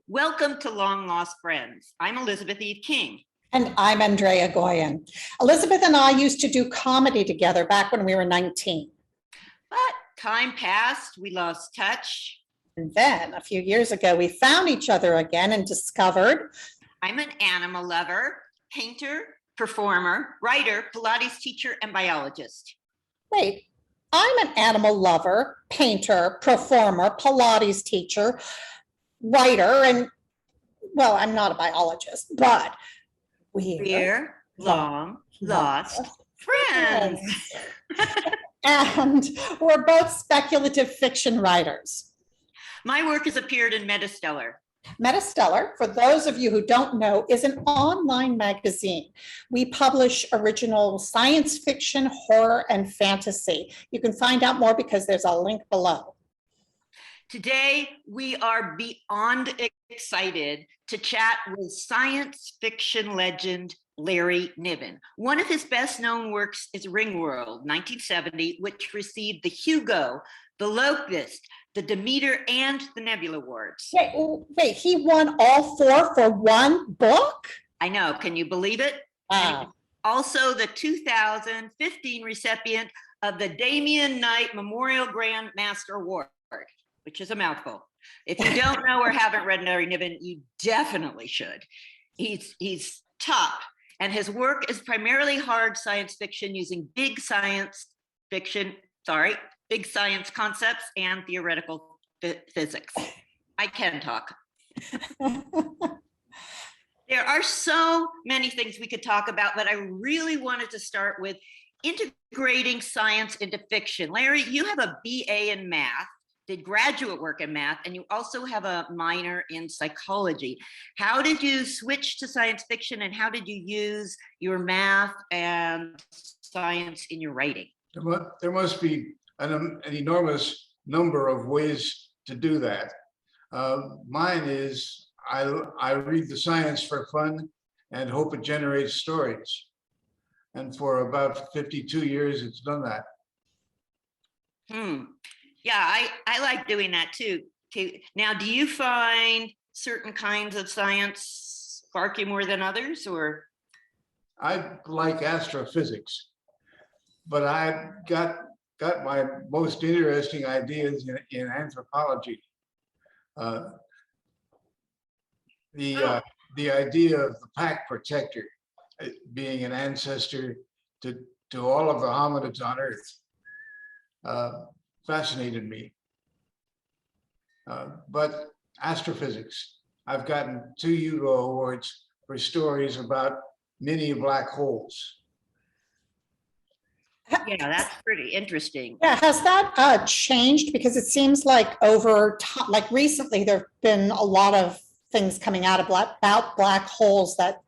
Welcome to Long Lost Friends. I'm Elizabeth Eve King. And I'm Andrea Goyan. Elizabeth and I used to do comedy together back when we were 19. But time passed, we lost touch. And then a few years ago, we found each other again and discovered I'm an animal lover, painter, performer, writer, Pilates teacher, and biologist. Wait, I'm an animal lover, painter, performer, Pilates teacher, writer, and well, I'm not a biologist, but we're long lost friends. And we're both speculative fiction writers. My work has appeared in MetaStellar. MetaStellar, for those of you who don't know, is an online magazine. We publish original science fiction, horror, and fantasy. You can find out more because there's a link below. Today, we are beyond excited to chat with science fiction legend Larry Niven. One of his best-known works is Ringworld, 1970, which received the Hugo, the Locust, the Demeter, and the Nebula Awards. Wait, he won all four for one book? I know, can you believe it? Wow. Also the 2015 recipient of the Damian Knight Memorial Grand Master Award, which is a mouthful. If you don't know or haven't read Larry Niven, you definitely should. He's top, and his work is primarily hard science fiction using big science concepts and theoretical physics. I can talk. There are so many things we could talk about, but I really wanted to start with integrating science into fiction. Larry, you have a BA in math, did graduate work in math, and you also have a minor in psychology. How did you switch to science fiction, and how did you use your math and science in your writing? There must be an enormous number of ways to do that. Mine is I read the science for fun and hope it generates stories. And for about 52 years, it's done that. Yeah, I like doing that too. Now, do you find certain kinds of science spark you more than others, or? I like astrophysics, but I've got my most interesting ideas in anthropology. The idea of the pack protector being an ancestor to all of the hominids on Earth fascinated me. But astrophysics, I've gotten 2 Hugo Awards for stories about mini black holes. Yeah, that's pretty interesting. Yeah, has that changed? Because it seems like over time, like recently, there have been a lot of things coming out about black holes that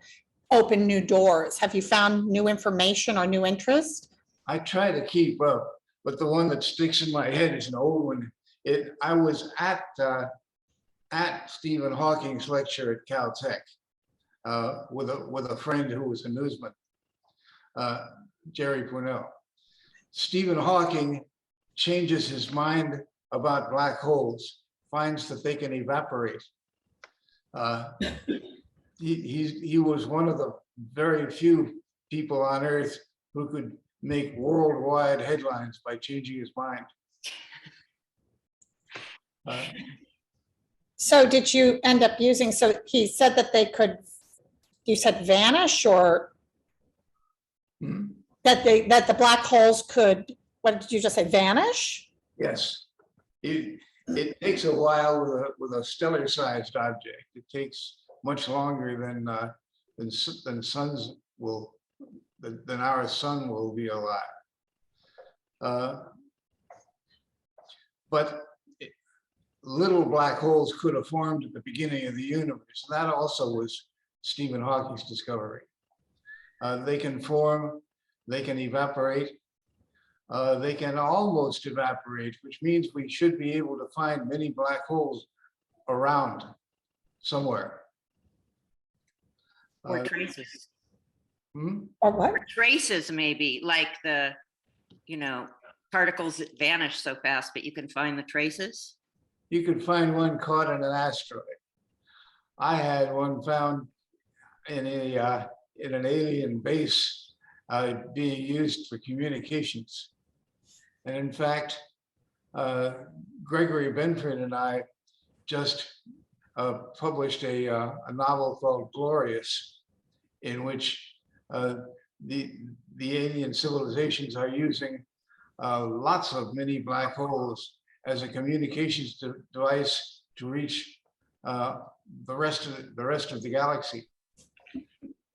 open new doors. Have you found new information or new interest? I try to keep up, but the one that sticks in my head is an old one. I was at Stephen Hawking's lecture at Caltech with a friend who was a newsman, Jerry Pournelle. Stephen Hawking changes his mind about black holes, finds that they can evaporate. He was one of the very few people on Earth who could make worldwide headlines by changing his mind. So did you end up using, so he said that they could, you said vanish, or that the black holes could, what did you just say, vanish? Yes. It takes a while with a stellar-sized object. It takes much longer than our sun will be alive. But little black holes could have formed at the beginning of the universe. That also was Stephen Hawking's discovery. They can form, they can evaporate, they can almost evaporate, which means we should be able to find many black holes around somewhere. Or traces. Or what? Or traces, maybe, like the, particles that vanish so fast, but you can find the traces. You could find one caught in an asteroid. I had one found in an alien base being used for communications. And in fact, Gregory Benford and I just published a novel called Glorious, in which the alien civilizations are using lots of mini black holes as a communications device to reach the rest of the galaxy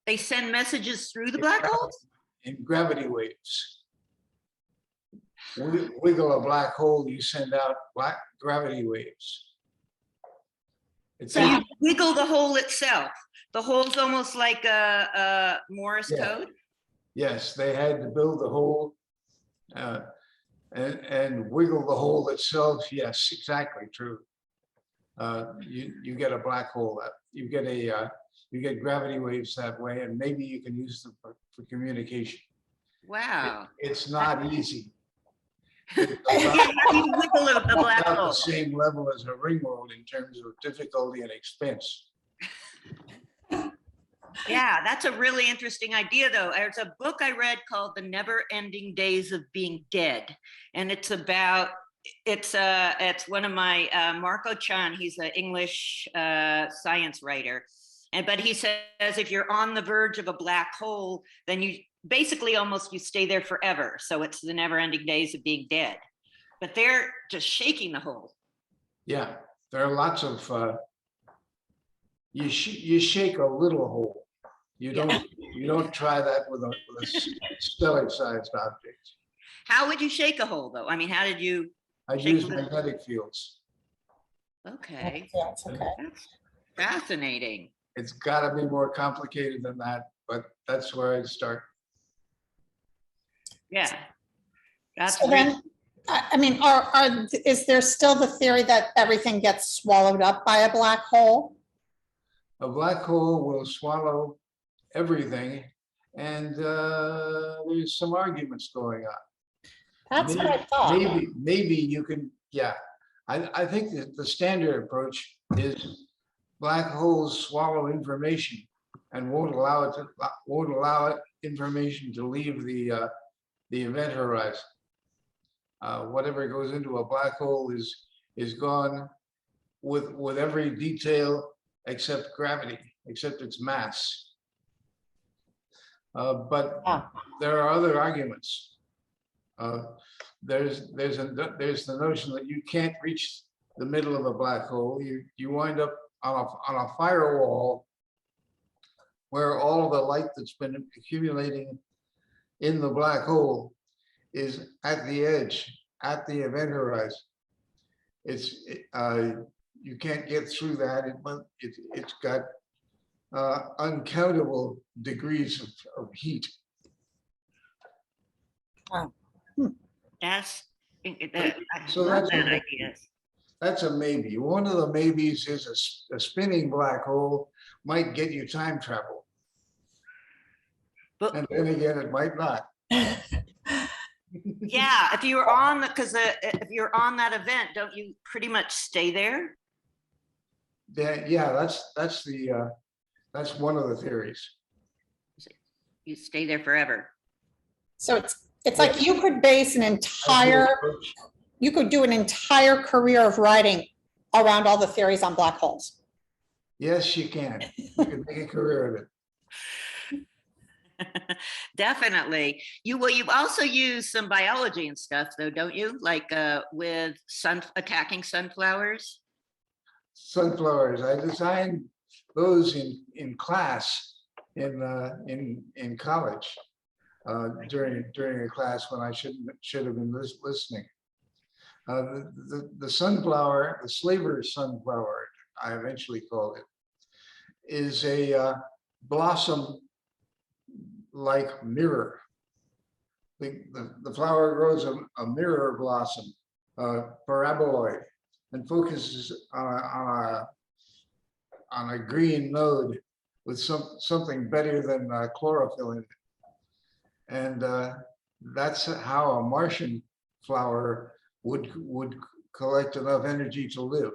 They send messages through the black holes? in gravity waves. Wiggle a black hole, you send out black gravity waves. It's So you wiggle the hole itself. The hole's almost like a Morse code? Yes, they had to build the hole and wiggle the hole itself. Yes, exactly true. You get a black hole. You get gravity waves that way, and maybe you can use them for communication. Wow. It's not easy. Yeah, how do you wiggle a black About the hole? same level as a Ringworld in terms of difficulty and expense. Yeah, that's a really interesting idea, though. There's a book I read called The Never-Ending Days of Being Dead, and it's one of my Marco Chan. He's an English science writer, but he says if you're on the verge of a black hole, then you basically almost you stay there forever. So it's the never-ending days of being dead. But they're just shaking the hole. Yeah, there are lots of you shake a little hole. You don't try that with a stellar-sized object. How would you shake a hole, though? I mean, how did you? I Shake use a little. magnetic fields. Okay, Yeah, it's okay. that's fascinating. It's got to be more complicated than that, but that's where I'd start. Yeah, that's So then, I mean, is there still the theory that everything gets swallowed up by a black hole? A black hole will swallow everything, and there's some arguments going on. That's what I thought. Maybe you can, yeah. I think that the standard approach is black holes swallow information and won't allow information to leave the event horizon. Whatever goes into a black hole is gone with every detail except gravity, except its mass. But there are other arguments. There's the notion that you can't reach the middle of a black hole. You wind up on a firewall where all the light that's been accumulating in the black hole is at the edge, at the event horizon. You can't get through that. It's got uncountable degrees of heat. That's So love that's that a- idea. That's a maybe. One of the maybes is a spinning black hole might get you time travel. But And then again, it might not. yeah, if you were on if you're on that event, don't you pretty much stay there? Yeah, that's one of the theories. You stay there forever. So it's like you could base you could do an entire career of writing around all the theories on black holes. Yes, you can. You can make a career of it. Definitely. You also use some biology and stuff, though, don't you? Like with attacking sunflowers. Sunflowers. I designed those in class in college during a class when I should have been listening. The sunflower, the slaver sunflower, I eventually called it, is a blossom like mirror. The flower grows a mirror blossom, paraboloid, and focuses on a green node with something better than chlorophyll in it. And that's how a Martian flower would collect enough energy to live.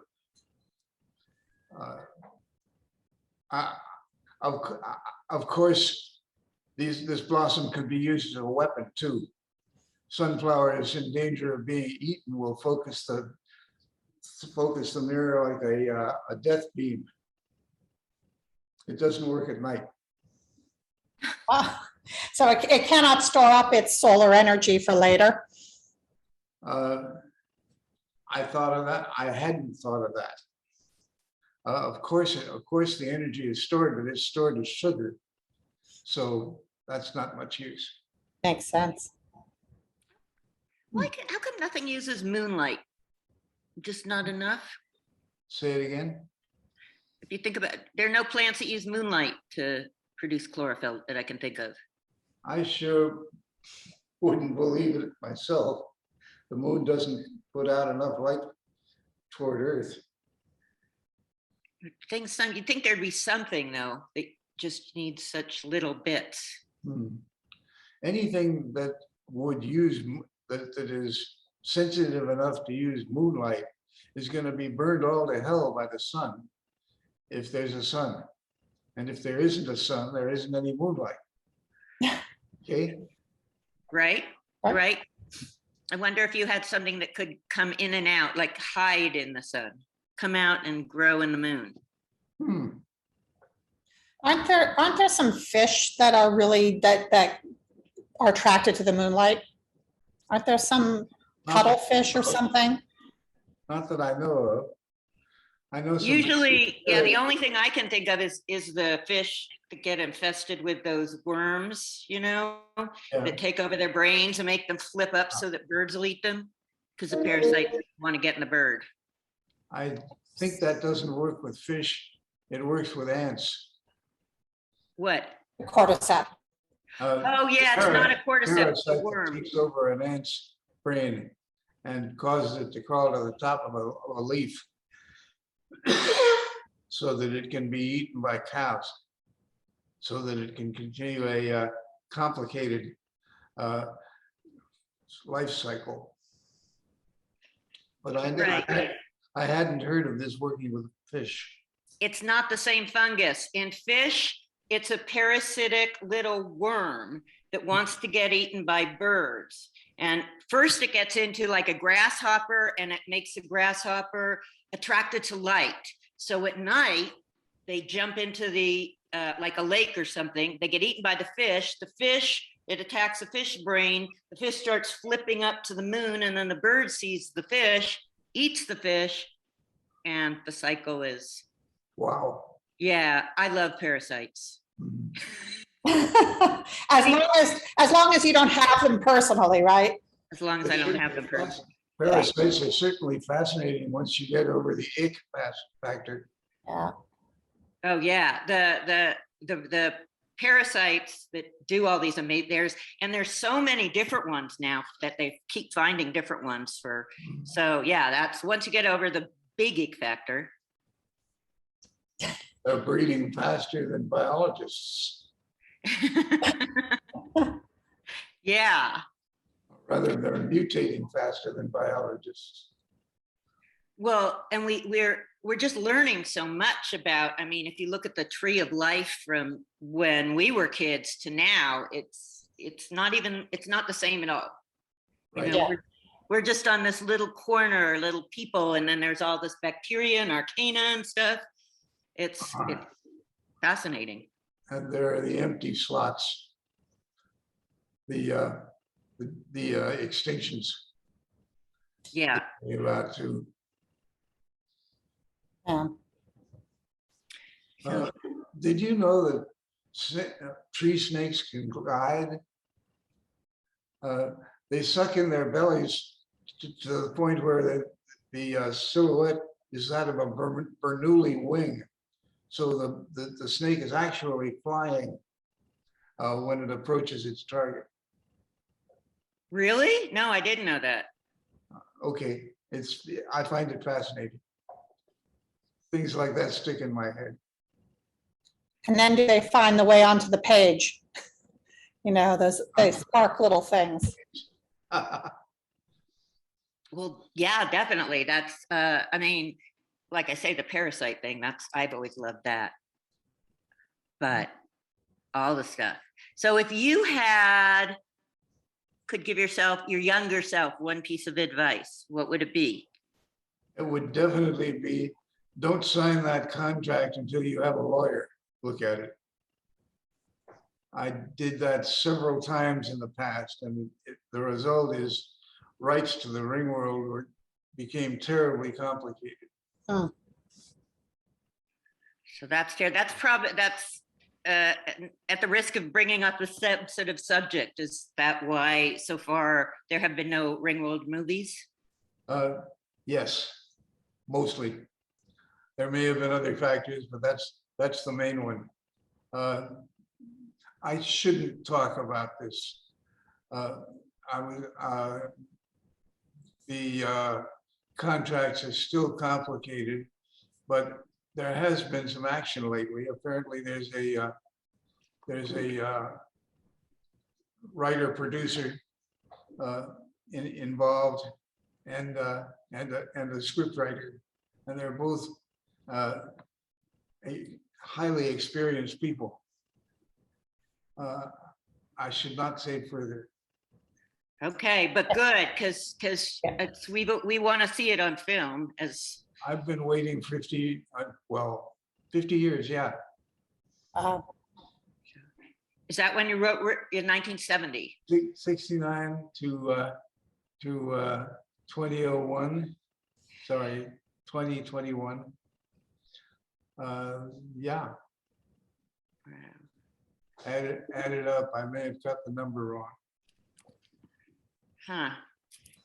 uh, of, c- of course, this blossom could be used as a weapon too. Sunflower is in danger of being eaten, will focus the mirror like a death beam. It doesn't work at night. So it cannot store up its solar energy for later. I thought of that. I hadn't thought of that. Of course, the energy is stored, but it's stored as sugar. So that's not much use. Makes sense. How come nothing uses moonlight? Just not enough? Say it again. If you think about it, there are no plants that use moonlight to produce chlorophyll that I can think of. I sure wouldn't believe it myself. The moon doesn't put out enough light toward Earth. You'd think there'd be something though, that just needs such little bits. Anything that would use, that is sensitive enough to use moonlight is going to be burned all to hell by the sun, if there's a sun. And if there isn't a sun, there isn't any moonlight. Okay? Right? Right. Right? I wonder if you had something that could come in and out, like hide in the sun, come out and grow in the moon. Aren't there some fish that are really that are attracted to the moonlight? Aren't there some cuttlefish or something? Not that I know of. I know some. Usually, yeah, the only thing I can think of is the fish that get infested with those worms, Yeah. that take over their brains and make them flip up so that birds will eat them, because the parasites want to get in the bird. I think that doesn't work with fish. It works with ants. What? Cordyceps. Oh, yeah, it's not a cordyceps, it's a Parasite worm. takes over an ant's brain and causes it to crawl to the top of a leaf so that it can be eaten by cows, so that it can continue a complicated life cycle. But I hadn't heard of this working with fish. It's not the same fungus. In fish, it's a parasitic little worm that wants to get eaten by birds. And first it gets into like a grasshopper, and it makes a grasshopper attracted to light. So at night, they jump into the, like a lake or something, they get eaten by the fish, it attacks the fish brain, the fish starts flipping up to the moon, and then the bird sees the fish, eats the fish, and the cycle is. Wow. Yeah, I love parasites. As long as you don't have them personally, right? As long as I don't have them personally. Parasites are certainly fascinating once you get over the ick factor. Yeah. Oh yeah, the parasites that do all these amazing, there's so many different ones now that they keep finding different ones for. So yeah, that's once you get over the big ick factor. They're breeding faster than biologists. Yeah. Rather, they're mutating faster than biologists. Well, and we're just learning so much about, I mean, if you look at the tree of life from when we were kids to now, it's not the same at all. Right. We're just on this little corner, little people, and then there's all this bacteria and arcana and stuff. It's fascinating. And there are the empty slots, the extinctions. Yeah. You're allowed to. Did you know that tree snakes can glide? They suck in their bellies to the point where the silhouette is that of a Bernoulli wing. So the snake is actually flying when it approaches its target. Really? No, I didn't know that. Okay, I find it fascinating. Things like that stick in my head. And then do they find the way onto the they spark little things. Well, yeah, definitely. That's, I mean, like I say, the parasite thing, I've always loved that. but all the stuff. So if you could give yourself, your younger self, one piece of advice, what would it be? It would definitely be, don't sign that contract until you have a lawyer look at it. I did that several times in the past, and the result is rights to the Ringworld became terribly complicated. Oh, So that's fair. That's at the risk of bringing up a sensitive subject. Is that why so far there have been no Ringworld movies? Yes, mostly. There may have been other factors, but that's the main one. I shouldn't talk about this. The contracts are still complicated, but there has been some action lately. Apparently, there's a writer producer involved, and a script writer, and they're both highly experienced people. I should not say further. Okay, but good, because we want to see it on film. As I've been waiting 50 years, yeah. is that when you wrote in 1970? 69 to 2001, sorry, 2021. Yeah, added up. I may have got the number wrong. Huh.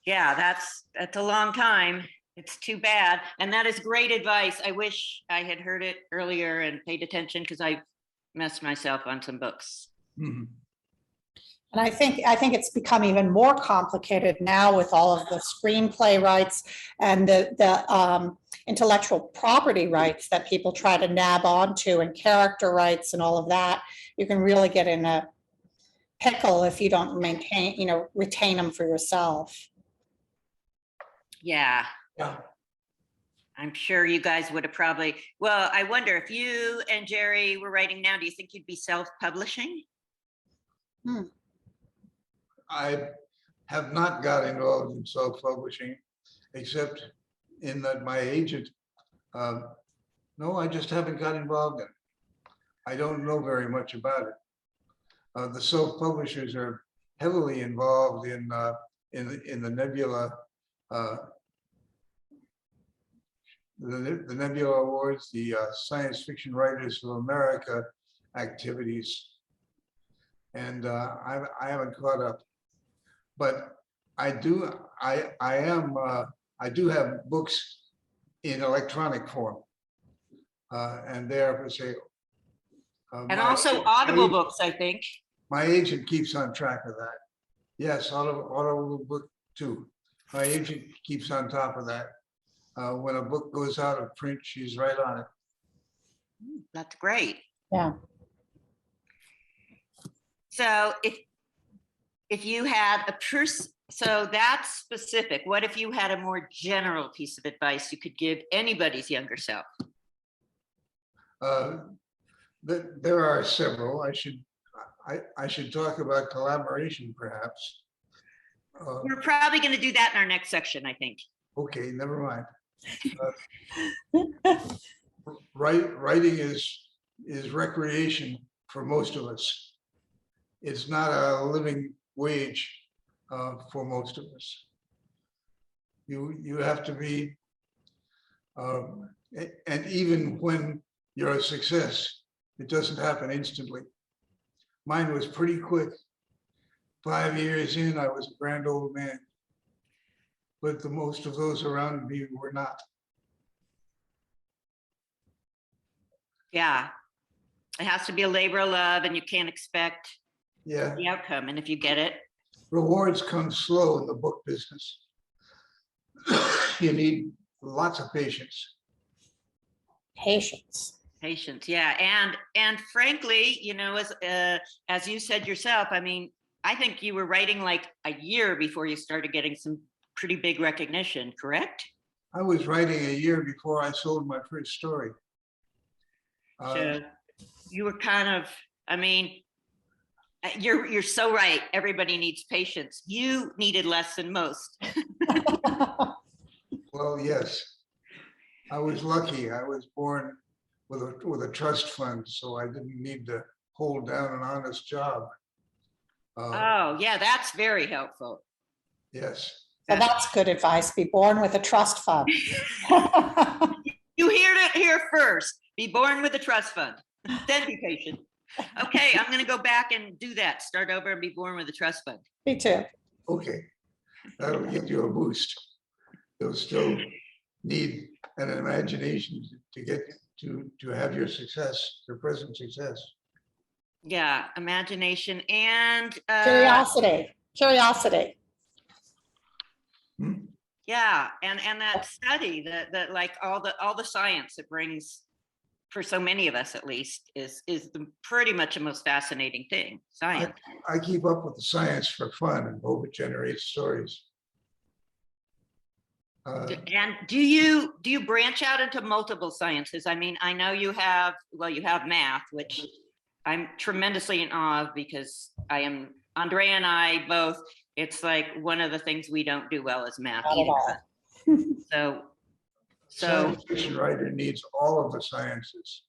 Yeah, that's a long time. It's too bad. And that is great advice. I wish I had heard it earlier and paid attention, because I messed myself on some books. Mhm. and I think it's become even more complicated now with all of the screenplay rights and the intellectual property rights that people try to nab onto, and character rights and all of that. You can really get in a pickle if you don't retain them for yourself. Yeah, Yeah. I'm sure you guys would have probably, well, I wonder if you and Jerry were writing now, do you think you'd be self-publishing? I have not got involved in self-publishing, except in that my agent, no, I just haven't got involved in it. I don't know very much about it. The self-publishers are heavily involved in the Nebula, the Nebula Awards, the Science Fiction Writers of America activities, and I haven't caught up. But I do have books in electronic form, and they are for sale. And also Audible books, I think. My agent keeps on track of that. Yes, Audible book too. My agent keeps on top of that. When a book goes out of print, she's right on it. That's great. Yeah. So if you had so that's specific. What if you had a more general piece of advice you could give anybody's younger self? There are several. I should talk about collaboration, perhaps. We're probably going to do that in our next section, I think. Okay, never mind. Writing is recreation for most of us. It's not a living wage for most of us. You have to be, and even when you're a success, it doesn't happen instantly. Mine was pretty quick. 5 years in, I was a grand old man. But the most of those around me were not. Yeah. It has to be a labor of love, and you can't expect Yeah. the outcome. And if you get it, Rewards come slow in the book business. You need lots of patience. Patience. patience. Yeah. And frankly, as you said yourself, I mean, I think you were writing like a year before you started getting some pretty big recognition, correct? I was writing a year before I sold my first story. So you were kind of, I mean, you're so right. Everybody needs patience. You needed less than most. Well, yes, I was lucky. I was born with a trust fund, so I didn't need to hold down an honest job. Oh, yeah, that's very helpful. Yes. So that's good advice. Be born with a trust fund. You heard it here first. Be born with a trust fund. Then be patient. Okay, I'm going to go back and do that. Start over and be born with a trust fund. Me too. Okay, that'll give you a boost. You'll still need an imagination to get to have your success, your present success. Yeah, imagination and Curiosity. Hmm? yeah, and that study that like all the science it brings for so many of us at least is pretty much the most fascinating thing. Science. I keep up with the science for fun and hope it generates stories. And do you branch out into multiple sciences? I mean, I know you have math, which I'm tremendously in awe of because Andrea and I both, it's like one of the things we don't do well is math Not at either. all. So Science fiction writer needs all of the sciences.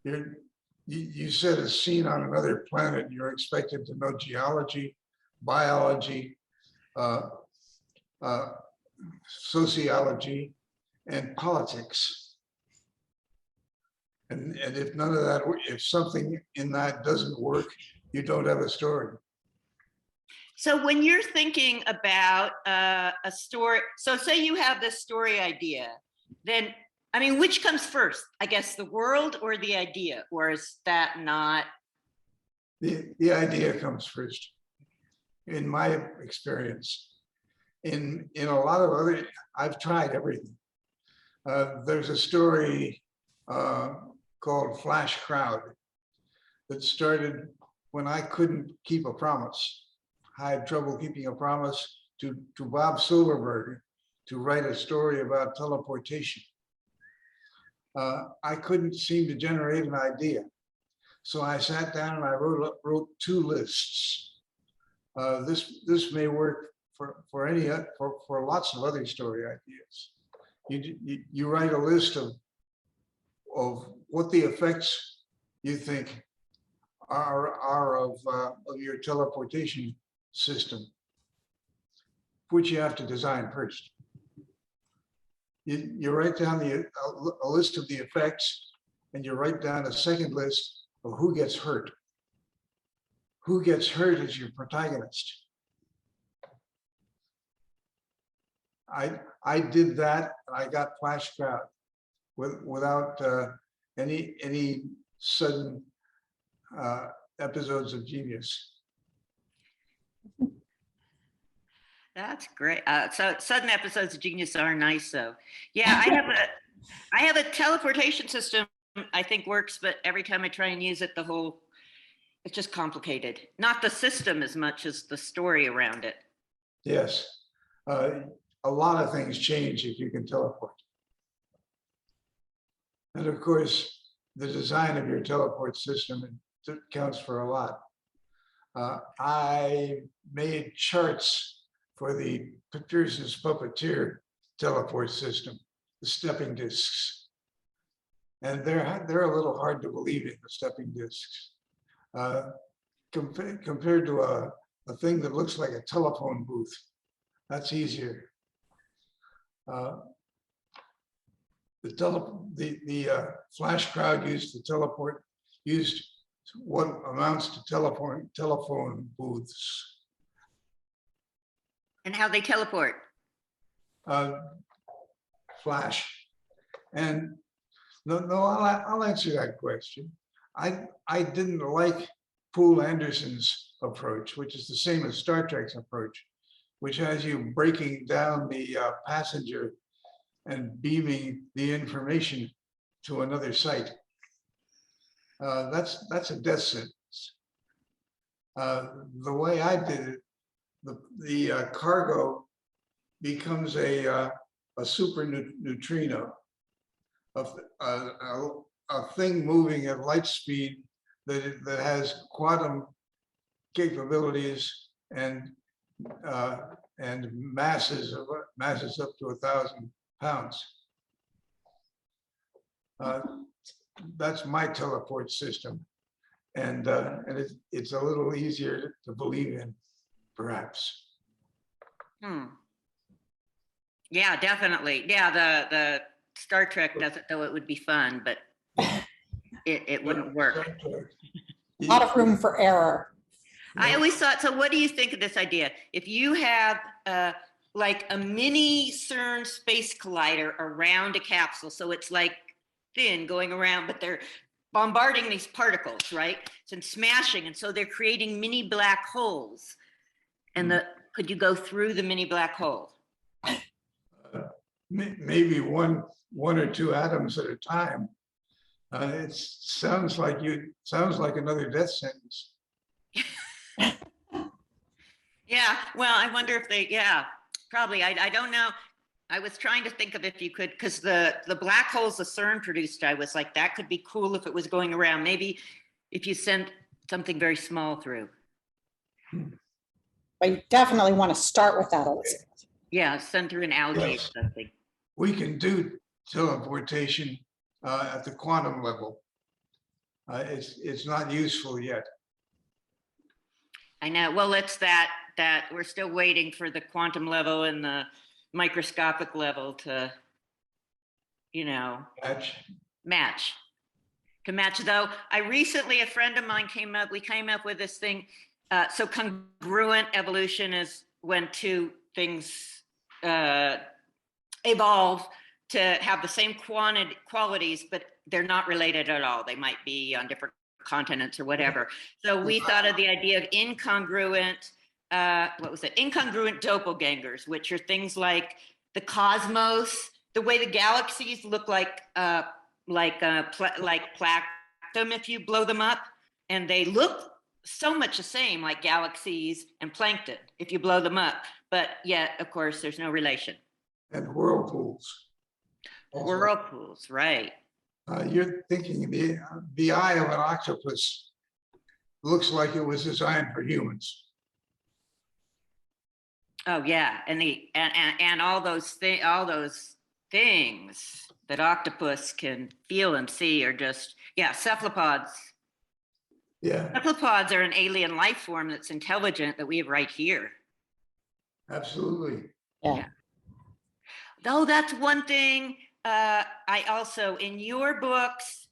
You set a scene on another planet, and you're expected to know geology, biology, sociology, and politics. And if none of that, if something in that doesn't work, you don't have a story. So when you're thinking about a story, so say you have this story idea, then, I mean, which comes first? I guess the world or the idea, or is that not? The idea comes first, in my experience. In a lot of other, I've tried everything. There's a story called Flash Crowd that started when I couldn't keep a promise. I had trouble keeping a promise to Bob Silverberg to write a story about teleportation. I couldn't seem to generate an idea. So I sat down and I wrote 2 lists. This may work for lots of other story ideas. You write a list of what the effects you think are of your teleportation system, which you have to design first. You write down a list of the effects, and you write down a second list of who gets hurt. Who gets hurt is your protagonist. I did that, and I got Flash Crowd without any sudden episodes of genius. That's great. So sudden episodes of genius are nice, though. Yeah, I have a teleportation system I think works, but every time I try and use it, it's just complicated. Not the system as much as the story around it. Yes, a lot of things change if you can teleport. And of course, the design of your teleport system counts for a lot. I made charts for the Peterson's Puppeteer teleport system, the stepping discs. And they're a little hard to believe in, the stepping discs. Compared to a thing that looks like a telephone booth, that's easier. The Flash Crowd used what amounts to telephone booths. And how they teleport. Flash. And no, I'll answer that question. I didn't like Poul Anderson's approach, which is the same as Star Trek's approach, which has you breaking down the passenger and beaming the information to another site. That's a death sentence. The way I did it, the cargo becomes a super neutrino, a thing moving at light speed that has quantum capabilities and masses up to 1,000 pounds. That's my teleport system, and it's a little easier to believe in, perhaps. Yeah, definitely. Yeah, the Star Trek doesn't, though it would be fun, but it wouldn't work. A lot of room for error. I always thought, so what do you think of this idea? If you have like a mini CERN space collider around a capsule, so it's like thin going around, but they're bombarding these particles, right? And smashing, and so they're creating mini black holes. And could you go through the mini black hole? Maybe one or two atoms at a time. It sounds like another death sentence. Yeah, well, I wonder if they, yeah, probably. I don't know. I was trying to think of if you could, because the black holes the CERN produced, I was like, that could be cool if it was going around. Maybe if you sent something very small through. But you definitely want to start with that, Elizabeth. Yeah, send through an algae Yes. or something. We can do teleportation at the quantum level. It's not useful yet. I know. Well, it's that we're still waiting for the quantum level and the microscopic level to, you know, match. Though I recently, a friend of mine we came up with this thing. So congruent evolution is when two things evolve to have the same qualities, but they're not related at all. They might be on different continents or whatever. So we thought of the idea of incongruent, incongruent doppelgangers, which are things like the cosmos, the way the galaxies look like plankton if you blow them up, and they look so much the same like galaxies and plankton if you blow them up, but yet, of course, there's no relation. And whirlpools. Also. Whirlpools, right. You're thinking the eye of an octopus looks like it was designed for humans. Oh yeah, and all those things that octopus can feel and see are just, yeah, cephalopods. Yeah, Cephalopods are an alien life form that's intelligent that we have right here. absolutely. Yeah. Though that's one thing. I also, in your books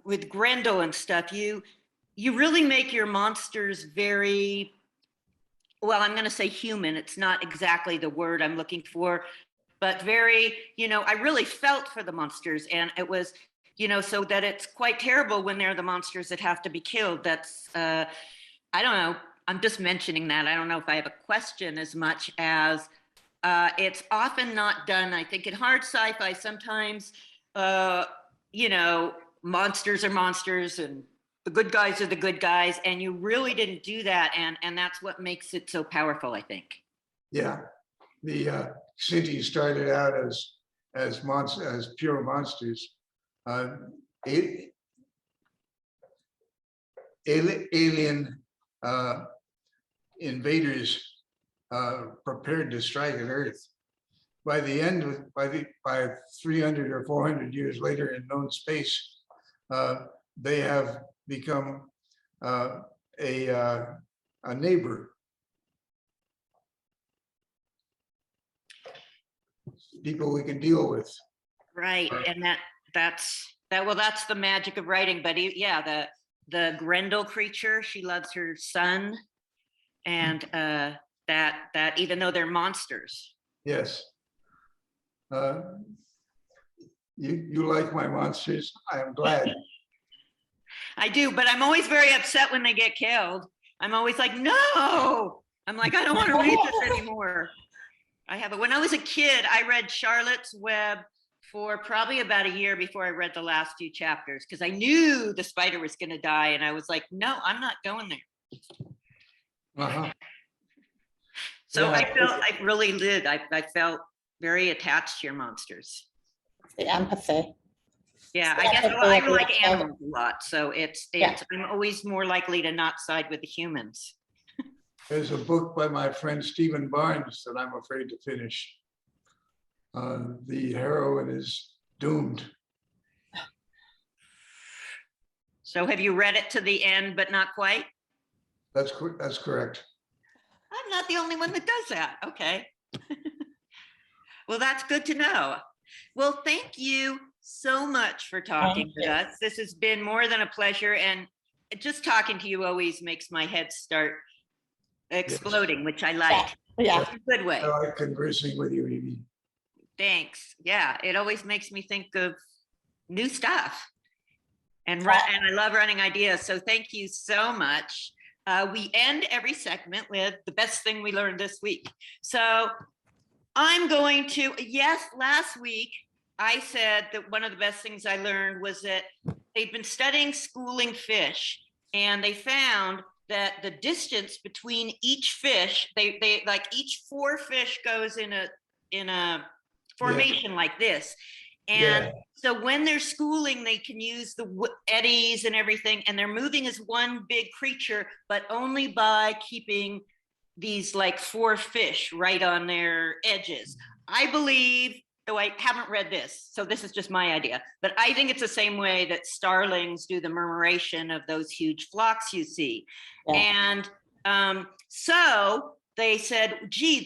with Grendel and stuff, you really make your monsters very, well, I'm going to say human. It's not exactly the word I'm looking for, but very, I really felt for the monsters, and it was, so that it's quite terrible when they're the monsters that have to be killed. That's, I don't know. I'm just mentioning that. I don't know if I have a question as much as it's often not done. I think in hard sci-fi, sometimes, monsters are monsters and the good guys are the good guys. And you really didn't do that. And that's what makes it so powerful, I think. Yeah. The Sinti started out as pure monsters. Alien invaders prepared to strike at Earth. By the end, by 300 or 400 years later in known space, they have become a neighbor. People we can deal with. Right, and that's the magic of writing. But yeah, the Grendel creature, she loves her son, and that even though they're monsters. Yes. You like my monsters? I am glad. I do, but I'm always very upset when they get killed. I'm always like, no. I'm like, I don't want to read this anymore. When I was a kid, I read Charlotte's Web for probably about a year before I read the last few chapters, because I knew the spider was going to die, and I was like, no, I'm not going there. Uh-huh. So Yeah. I really did. I felt very attached to your monsters. The empathy. Yeah, So I guess that's well, I really like cool. animals a lot, so Yeah. I'm always more likely to not side with the humans. There's a book by my friend Stephen Barnes that I'm afraid to finish. The heroine is doomed. So have you read it to the end, but not quite? That's correct. I'm not the only one that does that. Okay. Well, that's good to know. Well, thank you so much for talking with us. This has been more than a pleasure, and just talking to you always makes my head start exploding, which I like. Yeah. In a good way. I like conversing with you, Evie. Thanks. Yeah, it always makes me think of new stuff. And I love running ideas. So thank you so much. We end every segment with the best thing we learned this week. So I'm going to, yes, last week I said that one of the best things I learned was that they've been studying schooling fish, and they found that the distance between each fish, they like each 4 fish goes in a formation like this. And so when they're schooling, they can use the eddies and everything, and they're moving as one big creature, but only by keeping these like 4 fish right on their edges. I believe, though I haven't read this, so this is just my idea, but I think it's the same way that starlings do the murmuration of those huge flocks you see. Yeah. And so they said, gee,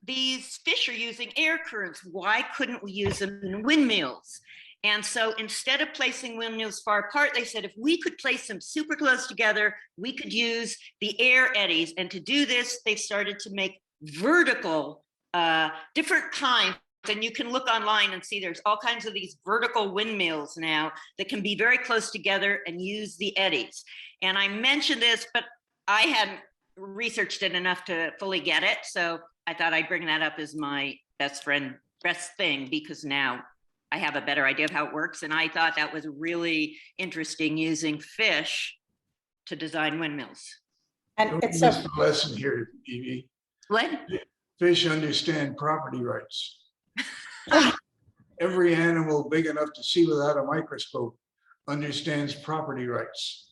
these fish are using air currents. Why couldn't we use them in windmills? And so instead of placing windmills far apart, they said, if we could place them super close together, we could use the air eddies. And to do this, they started to make vertical, different kinds. And you can look online and see there's all kinds of these vertical windmills now that can be very close together and use the eddies. And I mentioned this, but I hadn't researched it enough to fully get it. So I thought I'd bring that up as my best thing, because now I have a better idea of how it works. And I thought that was really interesting, using fish to design windmills. And it's a lesson here, Evie. What? Fish understand property rights. Every animal big enough to see without a microscope understands property rights.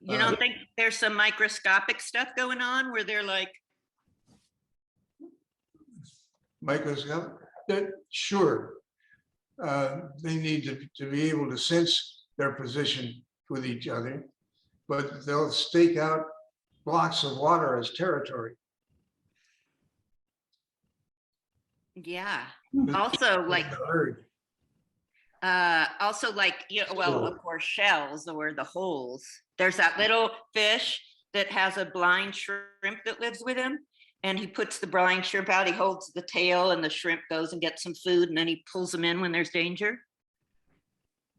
You don't think there's some microscopic stuff going on where they're like, microscope? Sure. They need to be able to sense their position with each other, but they'll stake out blocks of water as territory. Yeah. Also, like, you know, well, of course, shells, or the holes. There's that little fish that has a blind shrimp that lives with him, and he puts the blind shrimp out. He holds the tail, and the shrimp goes and gets some food, and then he pulls them in when there's danger.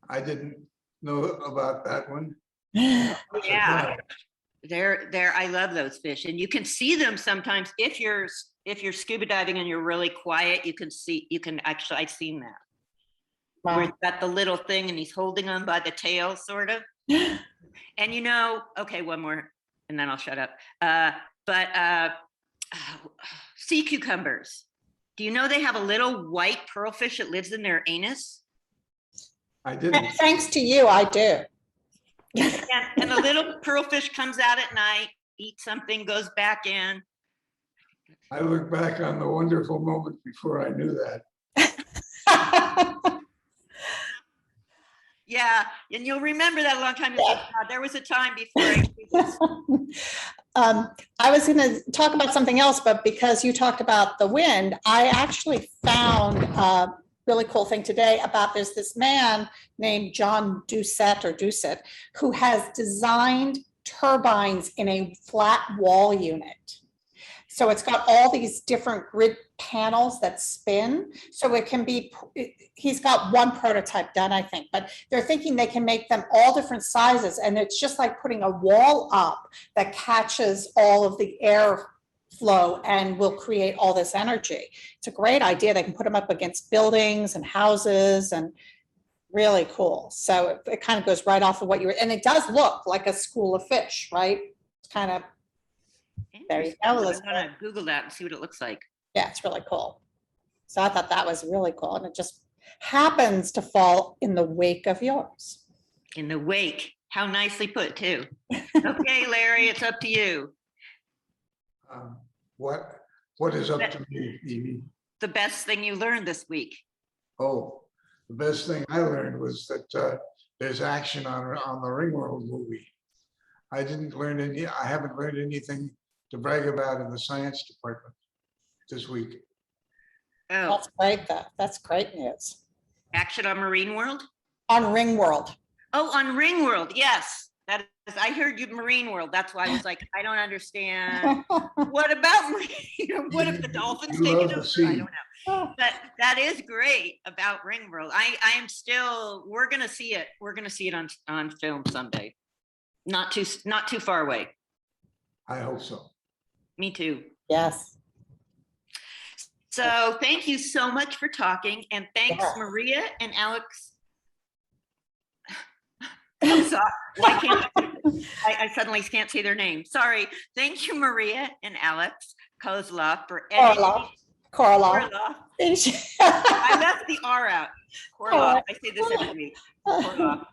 I didn't know about that one. Yeah, I love those fish, and you can see them sometimes if you're scuba diving and you're really quiet. I've seen that. Wow. Where he's got the little thing and he's holding them by the tail, sort of. And you know, okay, one more, and then I'll shut up. Sea cucumbers. Do you know they have a little white pearlfish that lives in their anus? I didn't. Thanks to you, I do. And the little pearlfish comes out at night, eats something, goes back in. I look back on the wonderful moment before I knew that. Yeah, and you'll remember that a long time ago. There was a time before I knew this. I was going to talk about something else, but because you talked about the wind, I actually found a really cool thing today about there's this man named John Doucette, who has designed turbines in a flat wall unit. So it's got all these different grid panels that spin. So it can be, he's got one prototype done, I think, but they're thinking they can make them all different sizes. And it's just like putting a wall up that catches all of the air flow and will create all this energy. It's a great idea. They can put them up against buildings and houses, and really cool. So it kind of goes right off of what you were, and it does look like a school of fish, right? It's kind of, there you go. I'm gonna Google that and see what it looks like. Yeah, it's really cool. So I thought that was really cool, and it just happens to fall in the wake of yours. In the wake. How nicely put, too. Okay, Larry, it's up to you. What is up to me, Evie? The best thing you learned this week. Oh, the best thing I learned was that there's action on the Ringworld movie. I haven't learned anything to brag about in the science department this week. Oh, That's great, though. That's great news. action on Marine World? On Ringworld. Oh, on Ringworld, yes. That is, I heard you Marine World. That's why I was like, I don't understand. What about Marine? What if the dolphins You take love it the over? sea. I don't know. But that is great about Ringworld. I am still, we're gonna see it. We're gonna see it on film someday. Not too far away. I hope so. Me too. Yes. So thank you so much for talking, and thanks Yes. Maria and Alex. I'm sorry. Why can't I suddenly can't say their name? Sorry. Thank you, Maria and Alex Korolov for editing. Korolov. Korolov. I left the R out. Korolov. I say this every week. Korolov.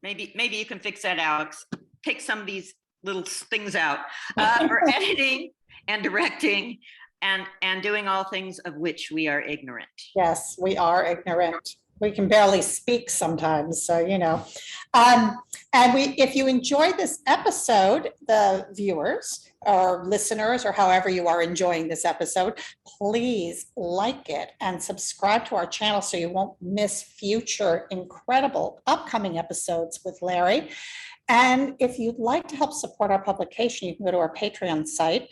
Maybe you can fix that, Alex. Take some of these little things out for editing and directing and doing all things of which we are ignorant. Yes, we are ignorant. We can barely speak sometimes, so you know. If you enjoyed this episode, the viewers or listeners, or however you are enjoying this episode, please like it and subscribe to our channel so you won't miss future incredible upcoming episodes with Larry. And if you'd like to help support our publication, you can go to our Patreon site.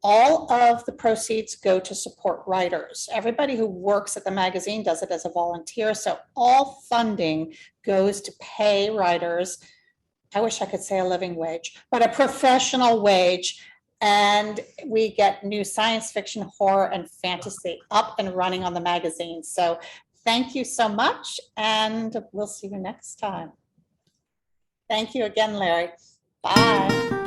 All of the proceeds go to support writers. Everybody who works at the magazine does it as a volunteer. So all funding goes to pay writers. I wish I could say a living wage, but a professional wage. And we get new science fiction, horror, and fantasy up and running on the magazine. So thank you so much, and we'll see you next time. Thank you again, Larry. Bye.